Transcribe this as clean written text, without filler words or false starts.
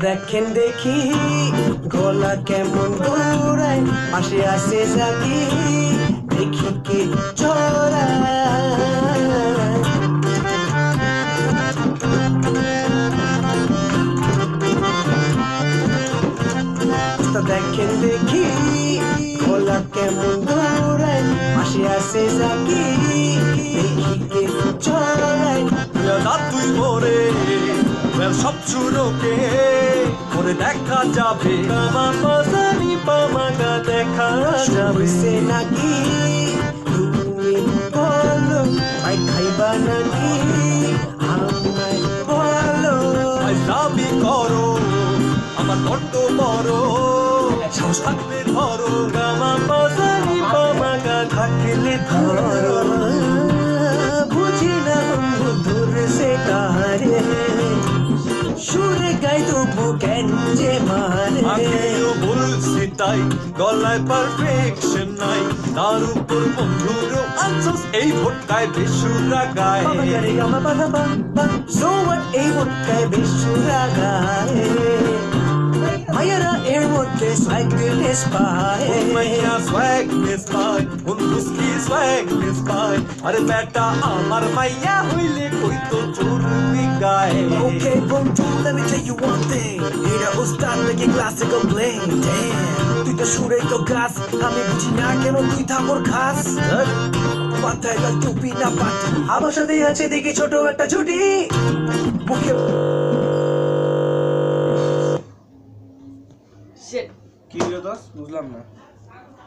দেখেন দেখি গলা কেমন দৌড়ায়, পাশে আসে যাকি দেখি কে চড়ায়। দেখেন দেখি গলা কেমন দৌড়ায়, পাশে আসে যাকি দেখি কে চড়ায়। তুই মোরে সব শুরুকে করে দেখা যাবে, আমার মজানি পামাগা দেখা যাবে নাকি তুমি বলো ভাই খাইবা নাকি আমায় বলো। দাবি করো আমার বড্ড বড় সাহস থাকলে ধরো, আমার মজানি পামাগা থাকলে ধরো। বুঝি না বন্ধুর সে কারে সুরে গাই তবু কেন যে মারে। আমিও বলছি তাই গলায় পারফেকশন নাই, তার উপর বন্ধুরও আনসাস এই ভোটকায় বেসুরা গায়। So what এই ভোটকায় বেসুরা গায়, মায়েরা এর মধ্যে সাইকেলিস পায়। মাইয়া সোয়াগনেস পায়, বন্ধুস্কি সোয়াগনেস পায়। আরে বেটা আমার মাইয়া হইলে কই তো চর্বি গায়। Okay বন্ধু, let me tell you one thing, এটা উস্তাদ নাকি ক্লাসিক্যাল প্লেইং। তুই তো সুরেই তো গাছ, আমি বুঝি না কেন তুই থাকর খাস। মাথায় লাল টুপি না পাটি, আমার সাথে আছে দেখি ছোট একটা ছুটি মুখে। কি হলো দোস্ত, বুঝলাম না।